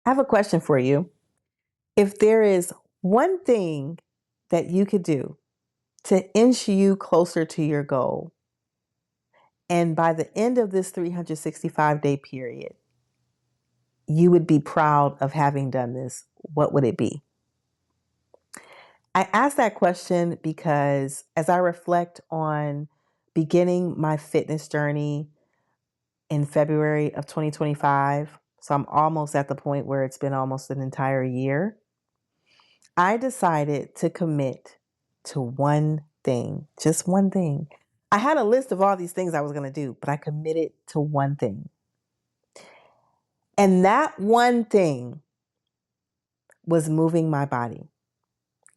I have a question for you. If there is one thing that you could do to inch you closer to your goal, and by the end of this 365-day period, you would be proud of having done this, what would it be? I ask that question because as I reflect on beginning my fitness journey in February of 2025, so I'm almost at the point where it's been almost an entire year, I decided to commit to one thing, just one thing. I had a list of all these things I was going to do, but I committed to one thing. And that one thing was moving my body.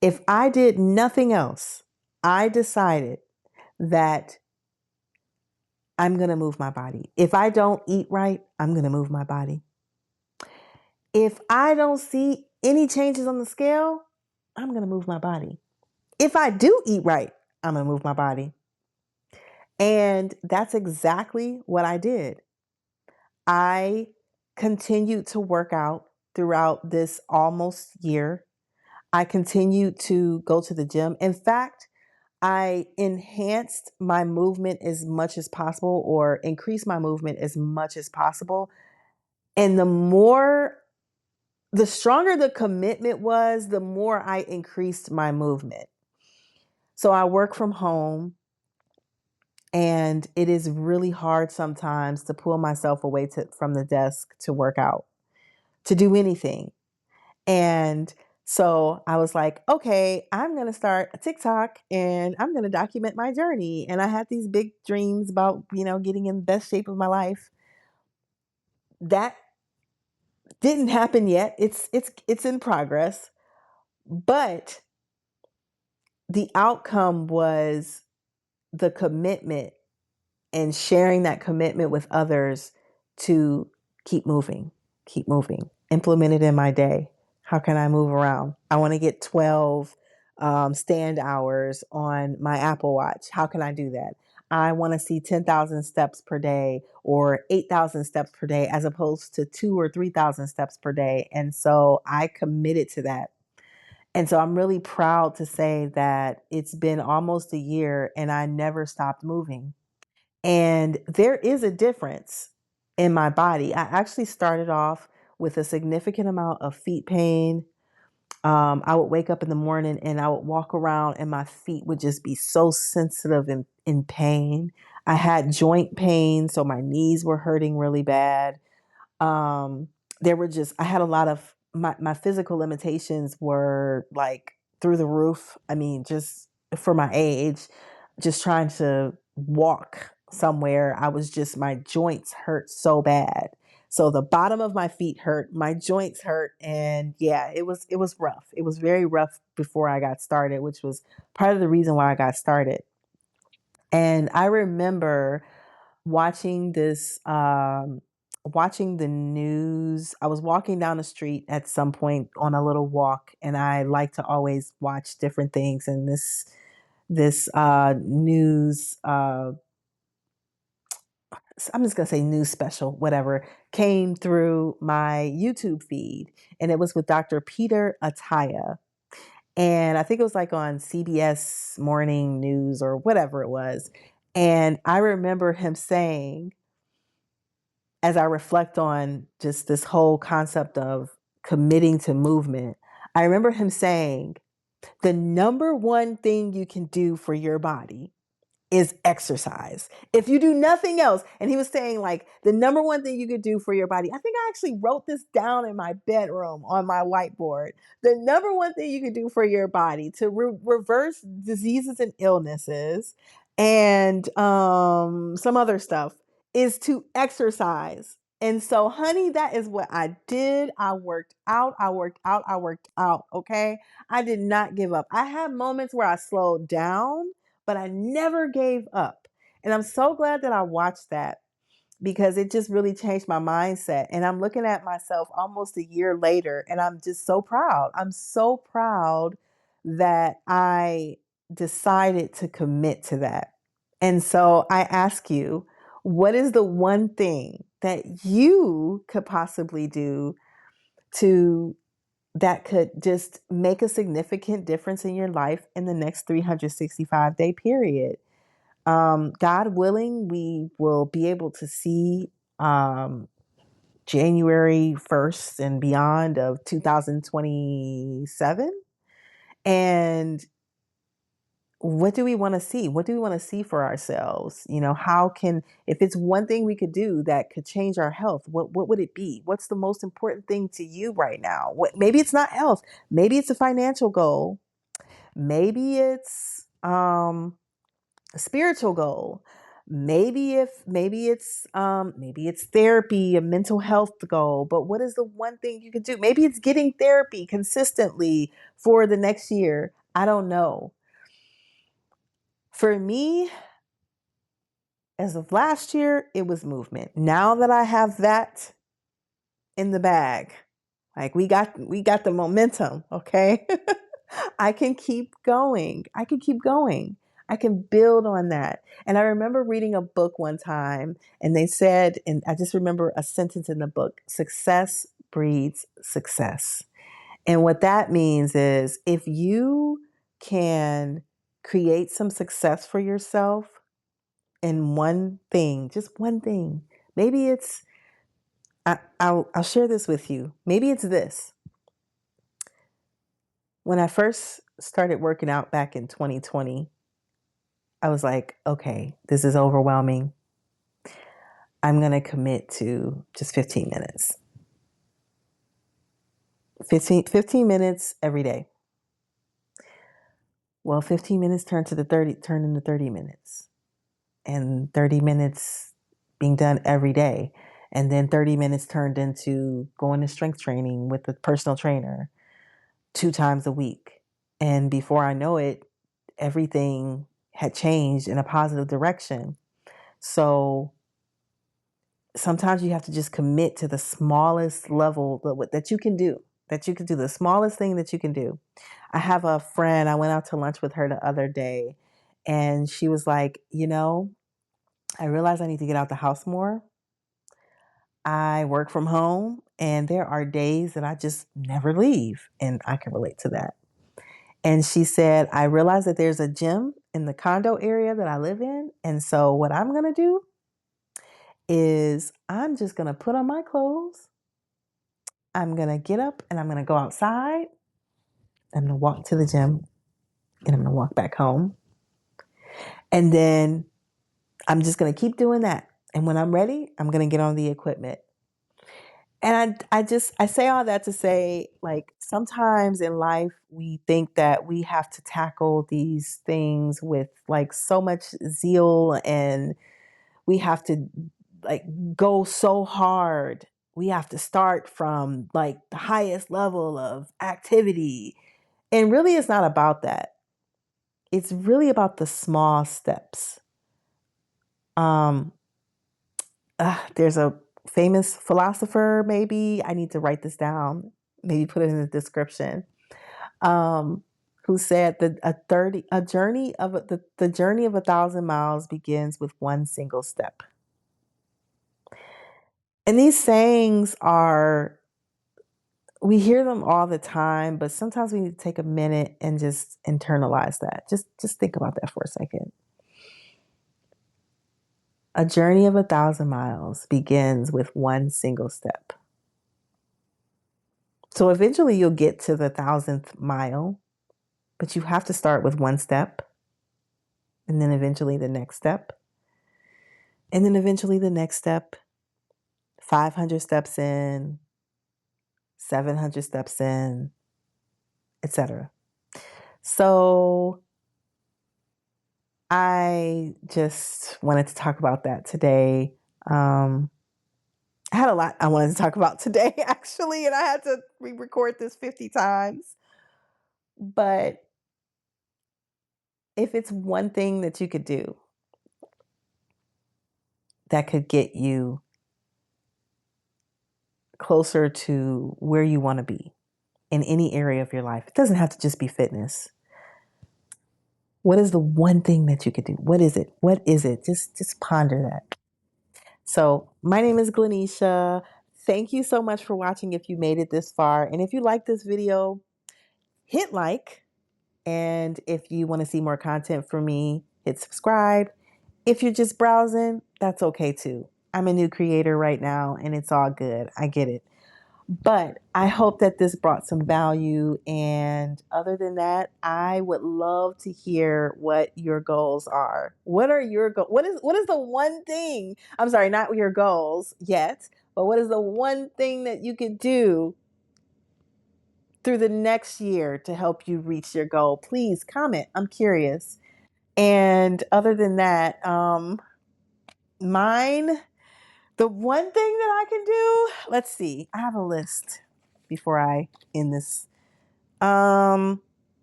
If I did nothing else, I decided that I'm going to move my body. If I don't eat right, I'm going to move my body. If I don't see any changes on the scale, I'm going to move my body. If I do eat right, I'm going to move my body. And that's exactly what I did. I continued to work out throughout this almost year. I continued to go to the gym. In fact, I enhanced my movement as much as possible or increased my movement as much as possible. And the stronger the commitment was, the more I increased my movement. So I work from home. And it is really hard sometimes to pull myself away from the desk to work out, to do anything. And so I was like, okay, I'm going to start a TikTok and I'm going to document my journey. And I had these big dreams about, getting in the best shape of my life. That didn't happen yet. It's in progress. But the outcome was the commitment and sharing that commitment with others to keep moving, implement it in my day. How can I move around? I want to get 12 stand hours on my Apple Watch. How can I do that? I want to see 10,000 steps per day or 8,000 steps per day as opposed to 2 or 3,000 steps per day. And so I committed to that. And so I'm really proud to say that it's been almost a year and I never stopped moving. And there is a difference in my body. I actually started off with a significant amount of feet pain. I would wake up in the morning and I would walk around and my feet would just be so sensitive and in pain. I had joint pain, so my knees were hurting really bad. Um, I had a lot of my physical limitations were like through the roof. I mean, just for my age, just trying to walk somewhere, my joints hurt so bad. So the bottom of my feet hurt, my joints hurt, and yeah, it was rough. It was very rough before I got started, which was part of the reason why I got started. And I remember watching watching the news. I was walking down the street at some point on a little walk, and I like to always watch different things. And this news, I'm just gonna say news special, whatever, came through my YouTube feed, and it was with Dr. Peter Attia. And I think it was like on CBS Morning News or whatever it was. And I remember him saying, as I reflect on just this whole concept of committing to movement, I remember him saying, the number one thing you can do for your body is exercise. If you do nothing else, and he was saying like the number one thing you could do for your body, I think I actually wrote this down in my bedroom on my whiteboard. The number one thing you could do for your body to reverse diseases and illnesses and some other stuff is to exercise. And so, honey, that is what I did. I worked out, I worked out, I worked out. Okay. I did not give up. I had moments where I slowed down, but I never gave up. And I'm so glad that I watched that because it just really changed my mindset. And I'm looking at myself almost a year later and I'm just so proud. I'm so proud that I decided to commit to that. And so I ask you, what is the one thing that you could possibly do to that could just make a significant difference in your life in the next 365-day period. God willing, we will be able to see um, January 1st and beyond of 2027. And what do we want to see? What do we want to see for ourselves? How can, if it's one thing we could do that could change our health, what would it be? What's the most important thing to you right now? Maybe it's not health. Maybe it's a financial goal. Maybe it's a spiritual goal. Maybe it's therapy, a mental health goal. But what is the one thing you could do? Maybe it's getting therapy consistently for the next year. I don't know. For me, as of last year, it was movement. Now that I have that in the bag, like we got the momentum, okay? I can keep going. I can keep going. I can build on that. And I remember reading a book one time, and they said, and I just remember a sentence in the book, success breeds success. And what that means is if you can create some success for yourself in one thing, just one thing, maybe it's, I'll share this with you. Maybe it's this. When I first started working out back in 2020, I was like, okay, this is overwhelming. I'm going to commit to just 15 minutes. 15 minutes every day. Well, 15 minutes turned into 30 minutes. And 30 minutes being done every day. And then 30 minutes turned into going to strength training with a personal trainer 2 times a week. And before I know it, everything had changed in a positive direction. So sometimes you have to just commit to the smallest level that you can do, the smallest thing that you can do. I have a friend, I went out to lunch with her the other day, and she was like, I realize I need to get out the house more. I work from home, and there are days that I just never leave, and I can relate to that. And she said, I realize that there's a gym in the condo area that I live in, and so what I'm going to do is I'm just going to put on my clothes. I'm going to get up and I'm going to go outside. I'm going to walk to the gym and I'm going to walk back home. And then I'm just going to keep doing that. And when I'm ready, I'm going to get on the equipment. And I say all that to say, like, sometimes in life, we think that we have to tackle these things with like so much zeal, and we have to like go so hard. We have to start from like the highest level of activity. And really, it's not about that. It's really about the small steps. Um, there's a famous philosopher, maybe I need to write this down, maybe put it in the description, um, who said that the journey of 1,000 miles begins with one single step. And these sayings are, we hear them all the time, but sometimes we need to take a minute and just internalize that. Just think about that for a second. A journey of 1,000 miles begins with one single step. So eventually you'll get to the 1,000th mile, but you have to start with one step, and then eventually the next step, and then eventually the next step, 500 steps in, 700 steps in, etc. So I just wanted to talk about that today. I had a lot I wanted to talk about today, actually, and I had to re-record this 50 times. But if it's one thing that you could do that could get you closer to where you want to be in any area of your life, it doesn't have to just be fitness. What is the one thing that you could do? What is it? What is it? Just ponder that. So my name is Glenisha. thank you so much for watching if you made it this far. And if you like this video, hit like. And if you want to see more content from me, hit subscribe. If you're just browsing, that's okay too. I'm a new creator right now and it's all good. I get it. But I hope that this brought some value. And other than that, I would love to hear what your goals are. What are your goals? What is the one thing? I'm sorry, not your goals yet, but what is the one thing that you could do through the next year to help you reach your goal? Please comment. I'm curious. And other than that, mine, the one thing that I can do, let's see, I have a list before I end this. The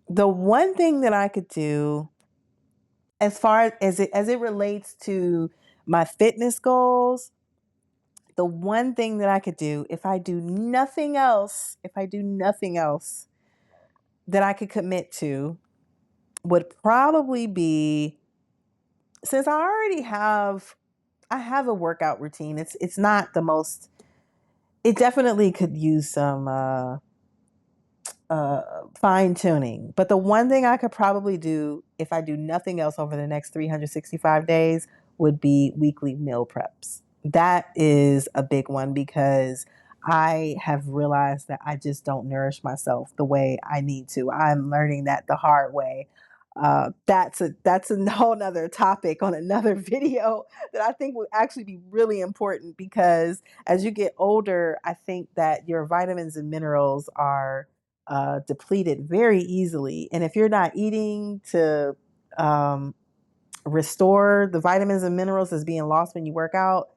one thing that I could do as far as it relates to my fitness goals, the one thing that I could do if I do nothing else, that I could commit to would probably be, since I have a workout routine. It's not the most, it definitely could use some fine tuning. But the one thing I could probably do if I do nothing else over the next 365 days would be weekly meal preps. That is a big one because I have realized that I just don't nourish myself the way I need to. I'm learning that the hard way. That's a whole nother topic on another video that I think would actually be really important, because as you get older, I think that your vitamins and minerals are depleted very easily. And if you're not eating to um, restore the vitamins and minerals that's being lost when you work out,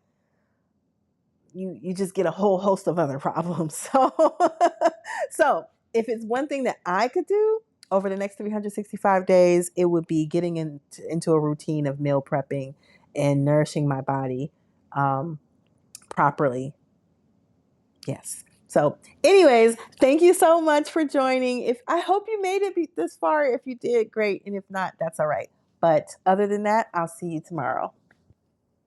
you just get a whole host of other problems. So if it's one thing that I could do over the next 365 days, it would be getting into a routine of meal prepping and nourishing my body properly. Yes. So, anyways, thank you so much for joining. If I hope you made it this far. If you did, great. And if not, that's all right. But other than that, I'll see you tomorrow.